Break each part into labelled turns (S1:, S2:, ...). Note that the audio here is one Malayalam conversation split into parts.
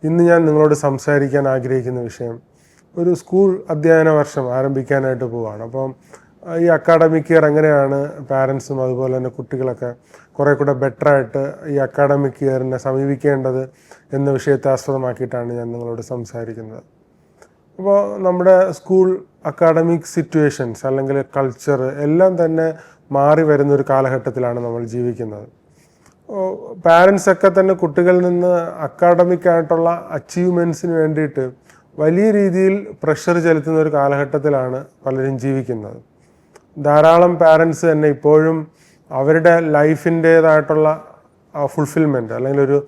S1: ഇന്ന് ഞാൻ നിങ്ങളോട് സംസാരിക്കാൻ ആഗ്രഹിക്കുന്ന വിഷയം ഒരു സ്കൂൾ അധ്യയന വർഷം ആരംഭിക്കാനായിട്ട് പോവുകയാണ്. അപ്പം ഈ അക്കാഡമിക് ഇയർ എങ്ങനെയാണ് പാരൻസും അതുപോലെ തന്നെ കുട്ടികളൊക്കെ കുറേ കൂടെ ബെറ്ററായിട്ട് ഈ അക്കാഡമിക് ഇയറിനെ സമീപിക്കേണ്ടത് എന്ന വിഷയത്തെ ആസ്പദമാക്കിയിട്ടാണ് ഞാൻ നിങ്ങളോട് സംസാരിക്കുന്നത്. അപ്പോൾ നമ്മുടെ സ്കൂൾ അക്കാഡമിക് സിറ്റുവേഷൻസ് അല്ലെങ്കിൽ കൾച്ചർ എല്ലാം തന്നെ മാറി വരുന്നൊരു കാലഘട്ടത്തിലാണ് നമ്മൾ ജീവിക്കുന്നത്. പാരൻസൊക്കെ തന്നെ കുട്ടികളിൽ നിന്ന് അക്കാഡമിക് ആയിട്ടുള്ള അച്ചീവ്മെൻറ്റ്സിന് വേണ്ടിയിട്ട് വലിയ രീതിയിൽ പ്രഷർ ചെലുത്തുന്ന ഒരു കാലഘട്ടത്തിലാണ് പലരും ജീവിക്കുന്നത്. ധാരാളം പാരൻസ് തന്നെ ഇപ്പോഴും അവരുടെ ലൈഫിൻ്റേതായിട്ടുള്ള ഫുൾഫിൽമെൻറ്റ് അല്ലെങ്കിൽ ഒരു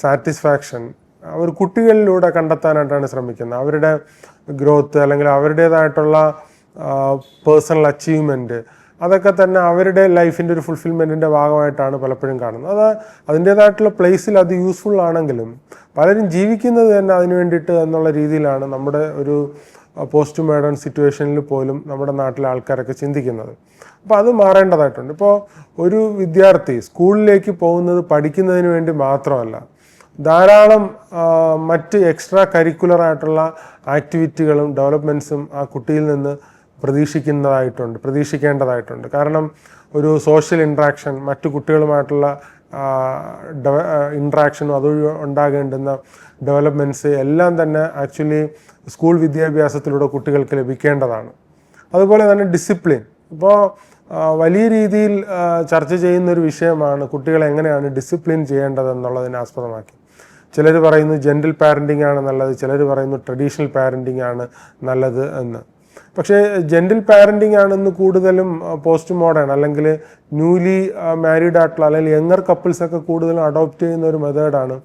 S1: സാറ്റിസ്ഫാക്ഷൻ അവർ കുട്ടികളിലൂടെ കണ്ടെത്താനായിട്ടാണ് ശ്രമിക്കുന്നത്. അവരുടെ ഗ്രോത്ത് അല്ലെങ്കിൽ അവരുടേതായിട്ടുള്ള പേഴ്സണൽ അച്ചീവ്മെൻറ്റ് അതൊക്കെ തന്നെ അവരുടെ ലൈഫിൻ്റെ ഒരു ഫുൾഫിൽമെൻറ്റിൻ്റെ ഭാഗമായിട്ടാണ് പലപ്പോഴും കാണുന്നത്. അത് അതിൻ്റേതായിട്ടുള്ള പ്ലേസിൽ അത് യൂസ്ഫുൾ ആണെങ്കിലും പലരും ജീവിക്കുന്നത് തന്നെ അതിന് വേണ്ടിയിട്ട് എന്നുള്ള രീതിയിലാണ് നമ്മുടെ ഒരു പോസ്റ്റ് മോഡേൺ സിറ്റുവേഷനിൽ പോലും നമ്മുടെ നാട്ടിലെ ആൾക്കാരൊക്കെ ചിന്തിക്കുന്നത്. അപ്പോൾ അത് മാറേണ്ടതായിട്ടുണ്ട്. ഇപ്പോൾ ഒരു വിദ്യാർത്ഥി സ്കൂളിലേക്ക് പോകുന്നത് പഠിക്കുന്നതിന് വേണ്ടി മാത്രമല്ല, ധാരാളം മറ്റ് എക്സ്ട്രാ കരിക്കുലർ ആക്ടിവിറ്റികളും ഡെവലപ്മെൻറ്റ്സും ആ കുട്ടിയിൽ നിന്ന് പ്രതീക്ഷിക്കേണ്ടതായിട്ടുണ്ട്. കാരണം ഒരു സോഷ്യൽ ഇൻട്രാക്ഷൻ, മറ്റു കുട്ടികളുമായിട്ടുള്ള ഇൻട്രാക്ഷനും അതുവഴി ഉണ്ടാകേണ്ടുന്ന ഡെവലപ്മെൻറ്റ്സ് എല്ലാം തന്നെ ആക്ച്വലി സ്കൂൾ വിദ്യാഭ്യാസത്തിലൂടെ കുട്ടികൾക്ക് ലഭിക്കേണ്ടതാണ്. അതുപോലെ തന്നെ ഡിസിപ്ലിൻ ഇപ്പോൾ വലിയ രീതിയിൽ ചർച്ച ചെയ്യുന്നൊരു വിഷയമാണ് കുട്ടികളെ എങ്ങനെയാണ് ഡിസിപ്ലിൻ ചെയ്യേണ്ടതെന്നുള്ളതിനെ ആസ്പദമാക്കി. ചിലർ പറയുന്നു ജെൻറിൽ പാരൻറ്റിംഗ് ആണ് നല്ലത്, ചിലർ പറയുന്നു ട്രഡീഷണൽ പാരൻറ്റിംഗ് ആണ് നല്ലത് എന്ന്. പക്ഷേ ജെൻറിൽ പാരൻറ്റിംഗ് ആണെന്ന് കൂടുതലും പോസ്റ്റ് മോഡേൺ അല്ലെങ്കിൽ ന്യൂലി മാരീഡ് ആയിട്ടുള്ള അല്ലെങ്കിൽ യങ്ങർ കപ്പിൾസൊക്കെ കൂടുതലും അഡോപ്റ്റ് ചെയ്യുന്ന ഒരു മെത്തേഡാണ്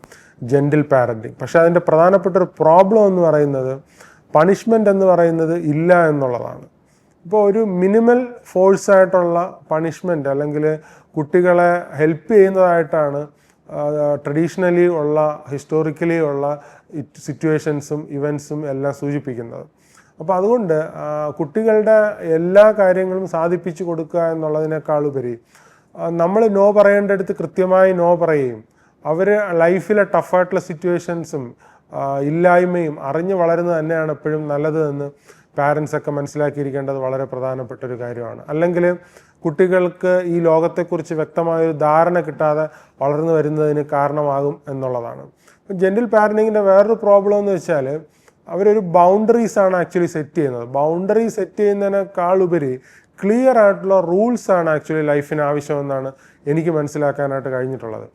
S1: ജെൻറിൽ പാരൻറ്റിംഗ്. പക്ഷേ അതിൻ്റെ പ്രധാനപ്പെട്ട ഒരു പ്രോബ്ലം എന്ന് പറയുന്നത് പണിഷ്മെൻ്റ് എന്ന് പറയുന്നത് ഇല്ല എന്നുള്ളതാണ്. ഇപ്പോൾ ഒരു മിനിമൽ ഫോഴ്സായിട്ടുള്ള പണിഷ്മെൻ്റ് അല്ലെങ്കിൽ കുട്ടികളെ ഹെൽപ്പ് ചെയ്യുന്നതായിട്ടാണ് ട്രഡീഷണലി ഉള്ള ഹിസ്റ്റോറിക്കലി ഉള്ള സിറ്റുവേഷൻസും ഇവൻസും എല്ലാം സൂചിപ്പിക്കുന്നത്. അപ്പോൾ അതുകൊണ്ട് കുട്ടികളുടെ എല്ലാ കാര്യങ്ങളും സാധിപ്പിച്ചു കൊടുക്കുക എന്നുള്ളതിനേക്കാളുപരി നമ്മൾ നോ പറയേണ്ടടുത്ത് കൃത്യമായി നോ പറയുകയും അവർ ലൈഫിലെ ടഫായിട്ടുള്ള സിറ്റുവേഷൻസും ഇല്ലായ്മയും അറിഞ്ഞു വളരുന്നത് തന്നെയാണ് എപ്പോഴും നല്ലത് എന്ന് പാരൻസൊക്കെ മനസ്സിലാക്കിയിരിക്കേണ്ടത് വളരെ പ്രധാനപ്പെട്ട ഒരു കാര്യമാണ്. അല്ലെങ്കിൽ കുട്ടികൾക്ക് ഈ ലോകത്തെക്കുറിച്ച് വ്യക്തമായൊരു ധാരണ കിട്ടാതെ വളർന്നു വരുന്നതിന് കാരണമാകും എന്നുള്ളതാണ്. ജെൻറിൽ പാരൻറ്റിങ്ങിൻ്റെ വേറൊരു പ്രോബ്ലം എന്ന് വെച്ചാൽ അവരൊരു ബൗണ്ടറീസാണ് ആക്ച്വലി സെറ്റ് ചെയ്യുന്നത്. ബൗണ്ടറി സെറ്റ് ചെയ്യുന്നതിനേക്കാളുപരി ക്ലിയർ ആയിട്ടുള്ള റൂൾസാണ് ആക്ച്വലി ലൈഫിന് ആവശ്യമെന്നാണ് എനിക്ക് മനസ്സിലാക്കാനായിട്ട് കഴിഞ്ഞിട്ടുള്ളത്.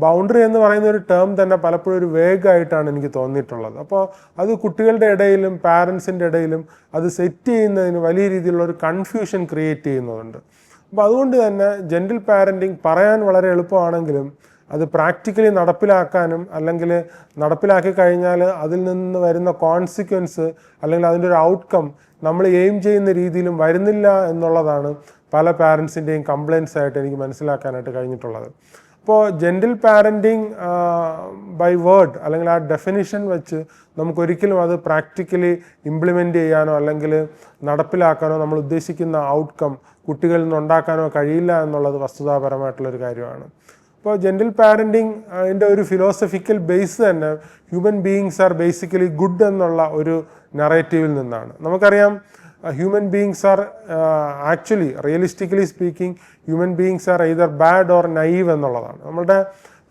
S1: ബൗണ്ടറി എന്ന് പറയുന്ന ഒരു ടേം തന്നെ പലപ്പോഴും ഒരു വേഗമായിട്ടാണ് എനിക്ക് തോന്നിയിട്ടുള്ളത്. അപ്പോൾ അത് കുട്ടികളുടെ ഇടയിലും പാരൻസിൻ്റെ ഇടയിലും അത് സെറ്റ് ചെയ്യുന്നതിന് വലിയ രീതിയിലുള്ള ഒരു കൺഫ്യൂഷൻ ക്രിയേറ്റ് ചെയ്യുന്നതുണ്ട്. അപ്പോൾ അതുകൊണ്ട് തന്നെ ജെൻറിൽ പാരൻറ്റിങ് പറയാൻ വളരെ എളുപ്പമാണെങ്കിലും അത് പ്രാക്ടിക്കലി നടപ്പിലാക്കാനും അല്ലെങ്കിൽ നടപ്പിലാക്കി കഴിഞ്ഞാൽ അതിൽ നിന്ന് വരുന്ന കോൺസിക്വൻസ് അല്ലെങ്കിൽ അതിൻ്റെ ഒരു ഔട്ട്കം നമ്മൾ എയിം ചെയ്യുന്ന രീതിയിലും വരുന്നില്ല എന്നുള്ളതാണ് പല പാരൻസിൻ്റെയും കംപ്ലയിൻസ് ആയിട്ട് എനിക്ക് മനസ്സിലാക്കാനായിട്ട് കഴിഞ്ഞിട്ടുള്ളത്. അപ്പോൾ ജെൻറിൽ പാരൻറ്റിങ് ബൈ വേർഡ് അല്ലെങ്കിൽ ആ ഡെഫിനിഷൻ വെച്ച് നമുക്കൊരിക്കലും അത് പ്രാക്ടിക്കലി ഇംപ്ലിമെൻ്റ് ചെയ്യാനോ അല്ലെങ്കിൽ നടപ്പിലാക്കാനോ നമ്മൾ ഉദ്ദേശിക്കുന്ന ഔട്ട്കം കുട്ടികളിൽ നിന്ന് ഉണ്ടാക്കാനോ കഴിയില്ല എന്നുള്ളത് വസ്തുതാപരമായിട്ടുള്ളൊരു കാര്യമാണ്. ഇപ്പോൾ ജെൻറിൽ പാരൻറ്റിങ് അതിൻ്റെ ഒരു ഫിലോസഫിക്കൽ ബേസ് തന്നെ human beings are basically good എന്നുള്ള ഒരു നറേറ്റീവിൽ നിന്നാണ്. നമുക്കറിയാം human beings are actually realistically speaking human beings R either bad or naive എന്നുള്ളതാണ്. നമ്മളുടെ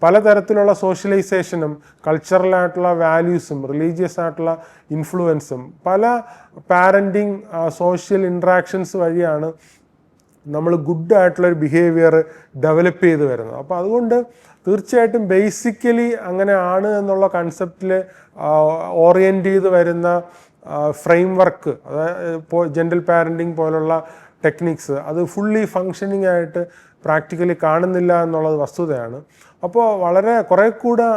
S1: പലതരത്തിലുള്ള സോഷ്യലൈസേഷനും കൾച്ചറലായിട്ടുള്ള വാല്യൂസും റിലീജിയസ് ആയിട്ടുള്ള ഇൻഫ്ലുവൻസും പല പാരൻറ്റിങ് സോഷ്യൽ ഇൻട്രാക്ഷൻസ് വഴിയാണ് നമ്മൾ ഗുഡായിട്ടുള്ളൊരു ബിഹേവിയർ ഡെവലപ്പ് ചെയ്ത് വരുന്നത്. അപ്പോൾ അതുകൊണ്ട് തീർച്ചയായിട്ടും ബേസിക്കലി അങ്ങനെ ആണ് എന്നുള്ള കൺസെപ്റ്റിൽ ഓറിയൻറ്റ് ചെയ്ത് വരുന്ന ഫ്രെയിം വർക്ക്, അതായത് ഇപ്പോൾ ജെൻറിൽ പാരൻറ്റിങ് പോലുള്ള ടെക്നിക്സ് അത് ഫുള്ളി ഫങ്ഷനിങ് ആയിട്ട് പ്രാക്ടിക്കലി കാണുന്നില്ല എന്നുള്ളത് വസ്തുതയാണ്. അപ്പോൾ വളരെ കുറേ കൂടെ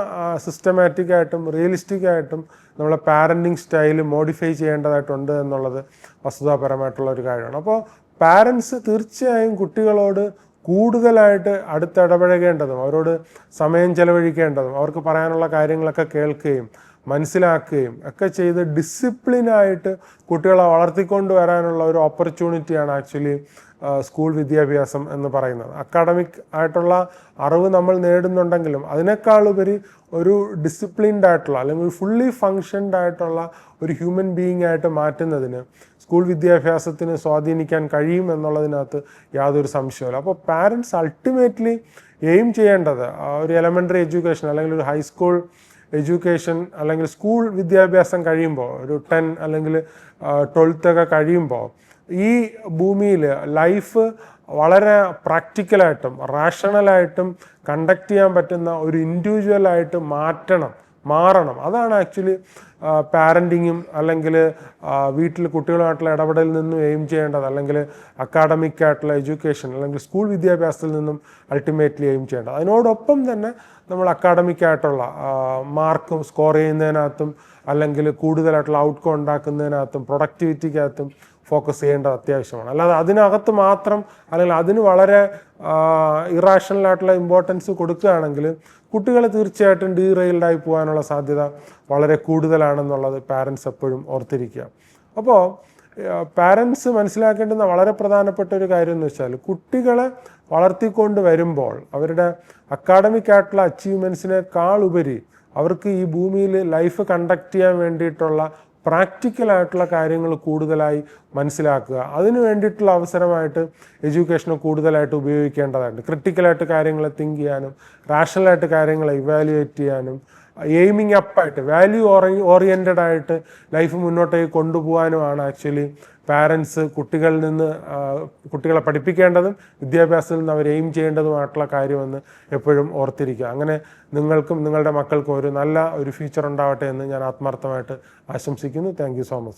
S1: സിസ്റ്റമാറ്റിക്കായിട്ടും റിയലിസ്റ്റിക്കായിട്ടും നമ്മളെ പാരൻറ്റിങ് സ്റ്റൈൽ മോഡിഫൈ ചെയ്യേണ്ടതായിട്ടുണ്ട് എന്നുള്ളത് വസ്തുതാപരമായിട്ടുള്ള ഒരു കാര്യമാണ്. അപ്പോൾ പാരൻസ് തീർച്ചയായും കുട്ടികളോട് കൂടുതലായിട്ട് അടുത്തിടപഴകേണ്ടതും അവരോട് സമയം ചെലവഴിക്കേണ്ടതും അവർക്ക് പറയാനുള്ള കാര്യങ്ങളൊക്കെ കേൾക്കുകയും മനസ്സിലാക്കുകയും ഒക്കെ ചെയ്ത് ഡിസിപ്ലിനായിട്ട് കുട്ടികളെ വളർത്തിക്കൊണ്ട് വരാനുള്ള ഒരു ഓപ്പർച്യൂണിറ്റിയാണ് ആക്ച്വലി സ്കൂൾ വിദ്യാഭ്യാസം എന്ന് പറയുന്നത്. അക്കാഡമിക് ആയിട്ടുള്ള അറിവ് നമ്മൾ നേടുന്നുണ്ടെങ്കിലും അതിനേക്കാളുപരി ഒരു ഡിസിപ്ലിൻഡ് ആയിട്ടുള്ള അല്ലെങ്കിൽ ഒരു ഫുള്ളി ഫങ്ഷൻഡ് ആയിട്ടുള്ള ഒരു ഹ്യൂമൻ ബീയിങ് ആയിട്ട് മാറ്റുന്നതിന് സ്കൂൾ വിദ്യാഭ്യാസത്തിന് സ്വാധീനിക്കാൻ കഴിയും എന്നുള്ളതിനകത്ത് യാതൊരു സംശയമില്ല. അപ്പോൾ പാരൻസ് അൾട്ടിമേറ്റ്ലി എയിം ചെയ്യേണ്ടത് ഒരു എലമെൻ്ററി എഡ്യൂക്കേഷൻ അല്ലെങ്കിൽ ഒരു ഹൈസ്കൂൾ എഡ്യൂക്കേഷൻ അല്ലെങ്കിൽ സ്കൂൾ വിദ്യാഭ്യാസം കഴിയുമ്പോൾ ഒരു 10 അല്ലെങ്കിൽ 12th ഒക്കെ കഴിയുമ്പോൾ ഈ ഭൂമിയിൽ ലൈഫ് വളരെ പ്രാക്ടിക്കലായിട്ടും റാഷണലായിട്ടും കണ്ടക്ട് ചെയ്യാൻ പറ്റുന്ന ഒരു ഇൻഡിവിജ്വലായിട്ട് മാറണം. അതാണ് ആക്ച്വലി പാരൻറ്റിങ്ങും അല്ലെങ്കിൽ വീട്ടിൽ കുട്ടികളുമായിട്ടുള്ള ഇടപെടലിൽ നിന്നും എയിം ചെയ്യേണ്ടത്, അല്ലെങ്കിൽ അക്കാഡമിക് ആയിട്ടുള്ള എഡ്യൂക്കേഷൻ അല്ലെങ്കിൽ സ്കൂൾ വിദ്യാഭ്യാസത്തിൽ നിന്നും അൾട്ടിമേറ്റ്ലി എയിം ചെയ്യേണ്ടത്. അതിനോടൊപ്പം തന്നെ നമ്മൾ അക്കാഡമിക് ആയിട്ടുള്ള മാർക്ക് സ്കോർ ചെയ്യുന്നതിനകത്തും അല്ലെങ്കിൽ കൂടുതലായിട്ടുള്ള ഔട്ട്കം ഉണ്ടാക്കുന്നതിനകത്തും പ്രൊഡക്ടിവിറ്റിക്കകത്തും ഫോക്കസ് ചെയ്യേണ്ടത് അത്യാവശ്യമാണ്. അല്ലാതെ അതിനകത്ത് മാത്രം അല്ലെങ്കിൽ അതിന് വളരെ ഇറാഷണലായിട്ടുള്ള ഇമ്പോർട്ടൻസ് കൊടുക്കുകയാണെങ്കിൽ കുട്ടികൾ തീർച്ചയായിട്ടും ഡീറെയിൽഡായി പോകാനുള്ള സാധ്യത വളരെ കൂടുതലാണെന്നുള്ളത് പാരൻസ് എപ്പോഴും ഓർത്തിരിക്കുക. അപ്പോൾ പാരൻസ് മനസ്സിലാക്കേണ്ടുന്ന വളരെ പ്രധാനപ്പെട്ട ഒരു കാര്യം എന്ന് വെച്ചാൽ കുട്ടികളെ വളർത്തിക്കൊണ്ട് വരുമ്പോൾ അവരുടെ അക്കാഡമിക് ആയിട്ടുള്ള അച്ചീവ്മെൻറ്റ്സിനേക്കാൾ ഉപരി അവർക്ക് ഈ ഭൂമിയിൽ ലൈഫ് കണ്ടക്ട് ചെയ്യാൻ വേണ്ടിയിട്ടുള്ള പ്രാക്ടിക്കലായിട്ടുള്ള കാര്യങ്ങൾ കൂടുതലായി മനസ്സിലാക്കുക. അതിന് വേണ്ടിയിട്ടുള്ള അവസരമായിട്ട് എഡ്യൂക്കേഷനെ കൂടുതലായിട്ട് ഉപയോഗിക്കേണ്ടതായിട്ട് ക്രിട്ടിക്കലായിട്ട് കാര്യങ്ങളെ തിങ്ക് ചെയ്യാനും റാഷണലായിട്ട് കാര്യങ്ങളെ ഇവാലുവേറ്റ് ചെയ്യാനും എയിമിങ് അപ്പായിട്ട് വാല്യൂ ഓറിയൻറ്റഡ് ആയിട്ട് ലൈഫ് മുന്നോട്ടേക്ക് കൊണ്ടുപോകാനുമാണ് ആക്ച്വലി പാരൻസ് കുട്ടികളെ പഠിപ്പിക്കേണ്ടതും വിദ്യാഭ്യാസത്തിൽ നിന്ന് അവർ എയിം ചെയ്യേണ്ടതുമായിട്ടുള്ള കാര്യമെന്ന് എപ്പോഴും ഓർത്തിരിക്കുക. അങ്ങനെ നിങ്ങൾക്കും നിങ്ങളുടെ മക്കൾക്കും ഒരു നല്ല ഒരു ഫ്യൂച്ചർ ഉണ്ടാവട്ടെ എന്ന് ഞാൻ ആത്മാർത്ഥമായിട്ട് ആശംസിക്കുന്നു. Thank you so much.